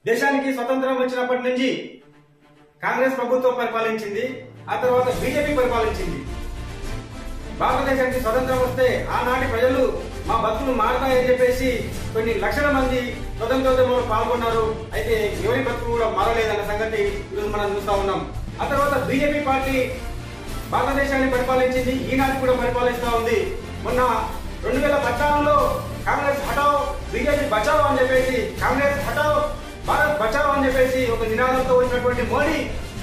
దేశానికి స్వతంత్రం వచ్చినప్పటి నుంచి కాంగ్రెస్ ప్రభుత్వం పరిపాలించింది, ఆ తర్వాత బీజేపీ పరిపాలించింది. భారతదేశానికి స్వతంత్రం వస్తే ఆనాటి ప్రజలు మా బతుకులు మారతాయని చెప్పేసి కొన్ని లక్షల మంది స్వతంత్రోద్యమంలో పాల్గొన్నారు. అయితే ఎవరి బతుకులు కూడా మారలేదన్న సంగతి ఈరోజు మనం చూస్తా ఉన్నాం. ఆ తర్వాత బీజేపీ పార్టీ భారతదేశాన్ని పరిపాలించింది, ఈనాటి కూడా పరిపాలిస్తా ఉంది. మొన్న 2014లో కాంగ్రెస్ హటావ్ బీజేపీ బచావ్ అని చెప్పేసి, కాంగ్రెస్ హటావ్ భారత్ బచావ్ అని చెప్పేసి ఒక నినాదంతో వచ్చినటువంటి మోడీ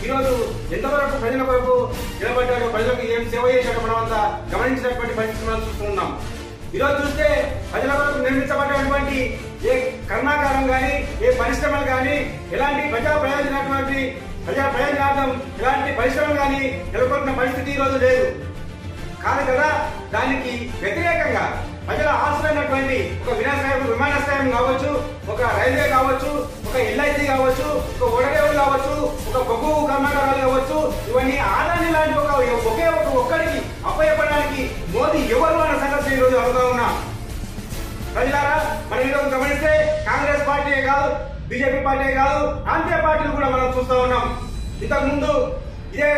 ఈరోజు ఎంతవరకు ప్రజల కొరకు నిలబడ్డాడో, ప్రజలకు ఏం సేవ చేశాడో మనమంతా గమనించినటువంటి పరిస్థితి మనం చూస్తున్నాం. ఈరోజు చూస్తే ప్రజల కొరకు నిర్మించబడినటువంటి ఏ కర్మాగారం కానీ, ఏ పరిశ్రమలు కానీ, ఎలాంటి ప్రజా ప్రయోజనార్థం ఎలాంటి పరిశ్రమలు కానీ నెలకొల్పిన పరిస్థితి ఈరోజు లేదు. కాదు కదా, దానికి వ్యతిరేకంగా ప్రజల ఆశలైనటువంటి ఒక విమానాశ్రయం కావచ్చు, ఒక రైల్వే కావచ్చు, ఒక ఎల్ఐసి కావచ్చు, ఒక ఓడరేవులు కావచ్చు, ఒక బొగ్గు కర్మాగారాలు కావచ్చు, ఇవన్నీ ఆదాని లాంటి ఒకే ఒక్కడికి అప్పయ్యపడడానికి మోదీ ఎవరు అన్న సంగతి ఈరోజు అడుగుతా ఉన్నా. ప్రజలారా, మనం ఈరోజు గమనిస్తే కాంగ్రెస్ పార్టీయే కాదు, బీజేపీ పార్టీయే కాదు, ప్రాంతీయ పార్టీలు కూడా మనం చూస్తా ఉన్నాం. ఇంతకు ముందు ఇదే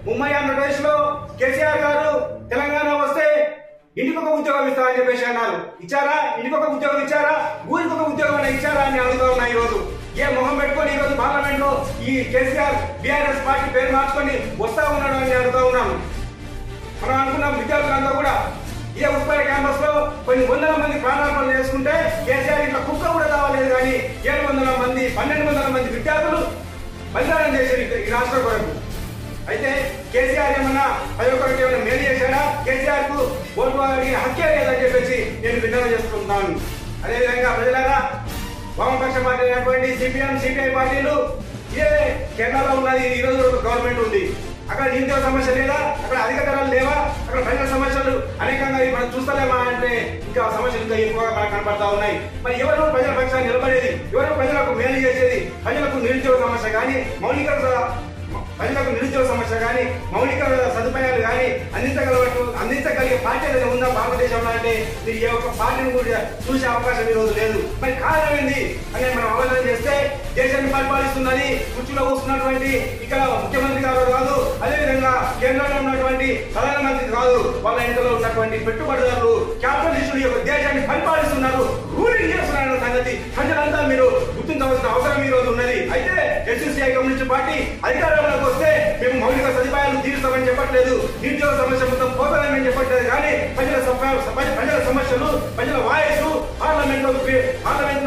ముంబై ఆంధ్రప్రదేశ్ లో కేసీఆర్ గారు తెలంగాణ వస్తే ఇంటికి ఒక ఉద్యోగం ఇస్తారని చెప్పేసి అన్నారు. ఇచ్చారా? ఇంటికి ఒక ఉద్యోగం ఇచ్చారా? ఊరికి ఒక ఉద్యోగం అని ఇచ్చారా అని అడుగుతా ఉన్నా. ఈ రోజు ఏ మొహం పెట్టుకొని ఈ రోజు పార్లమెంట్ లో ఈ కేసీఆర్ బీఆర్ఎస్ పార్టీ పేరు మార్చుకొని వస్తా ఉన్నాడు అని అడుగుతా ఉన్నాను. మనం అనుకున్నాం విద్యార్థులంతా కూడా ఇదే ఉస్మానియా క్యాంపస్ లో కొన్ని వందల మంది ప్రాణార్పణ చేసుకుంటే కేసీఆర్ ఇట్లా కుక్క కూడా కావలేదు, కానీ 700 మంది 1200 మంది విద్యార్థులు బలిదానం చేశారు ఈ రాష్ట్రం కొరకు. అయితే కేసీఆర్ ఏమన్నా ప్రజల కొరకు ఏమైనా మేలు చేశాడా? కేసీఆర్ కు ఓటు అడిగిన హక్కే లేదని చెప్పేసి నేను విన్నపం చేసుకుంటున్నాను. అదేవిధంగా ప్రజలారా, వామపక్ష పార్టీ అయినటువంటి సిపిఎం, సిపిఐ పార్టీలు ఇదే కేంద్రంలో ఉన్నది. ఈ రోజు గవర్నమెంట్ ఉంది, అక్కడ నిరుద్యోగ సమస్య లేదా, అక్కడ అధిక ధరలు లేవా, అక్కడ ప్రజల సమస్యలు అనేకంగా మనం చూస్తలేమా అంటే ఇంకా సమస్యలు ఇంకా ఎక్కువగా మనకు కనపడతా ఉన్నాయి. మరి ఎవరు ప్రజల పక్షాన్ని నిలబడేది, ఎవరు ప్రజలకు మేలు చేసేది? ప్రజలకు నిరుద్యోగ సమస్య కానీ, మౌలిక సదుపాయాలు కానీ అందించగలిగే పార్టీ ఏదైనా ఉందా భారతదేశంలో అంటే మీరు ఏ ఒక్క పార్టీని కూడా చూసే అవకాశం ఈ రోజు లేదు. మరి కారణం ఏంది అని మనం ఆలోచన చేస్తే, దేశాన్ని పరిపాలిస్తున్నది కుర్చీలో కూర్చున్నటువంటి ఇక్కడ ముఖ్యమంత్రి గారు కాదు, అదేవిధంగా కేంద్రంలో ఉన్నటువంటి ప్రధానమంత్రి కాదు, వాళ్ళ ఇంట్లో ఉన్నటువంటి పెట్టుబడిదారులు, క్యాపిటలిస్టులు యొక్క దేశాన్ని పరిపాలిస్తున్నారు, రూలింగ్ చేస్తున్నారు సంగతి ప్రజలంతా మీరు గుర్తించవలసిన అవసరం ఈ రోజు ఉన్నది. అయితే ఎస్యూసీఐ కమ్యూనిస్ట్ పార్టీ అధికారంలోకి వస్తే మేము మౌలిక సదుపాయాలు తీరుస్తామని చెప్పట్లేదు, నిరుద్యోగ సమస్య మొత్తం పోతామని చెప్పట్లేదు, కానీ ప్రజల సమస్యలు, ప్రజల వాయిస్ పార్లమెంట్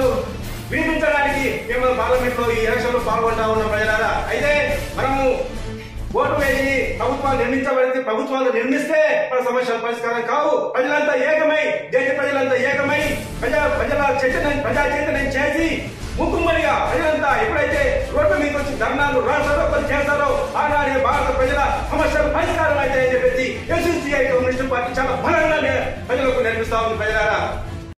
లో వినిపించడానికి మేము పార్లమెంట్ లో ఈ ఎలక్షన్ లో పాల్గొంటా ఉన్నాం. ప్రజలారా, అయితే మనము ఓటు వేసి ప్రభుత్వాలు నిర్మిస్తే మన సమస్యల పరిష్కారం కావు. ప్రజలంతా ఏకమై, దేశ ప్రజలంతా ఏకమై ప్రజా చైతన్యం చేసి ముక్కుమ్మడిగా ప్రజలంతా ఎప్పుడైతే రోడ్డు మీకు వచ్చి ధర్నాలు రాష్ట్రాలు చేస్తారో ఆనాడే భారత ప్రజల సమస్యలు పరిష్కారం అయితే అని చెప్పేసి ఎస్యూసీఐ కమ్యూనిస్ట్ పార్టీ చాలా బలంగా ప్రజలకు నేర్పిస్తా ఉంది. ప్రజలారా,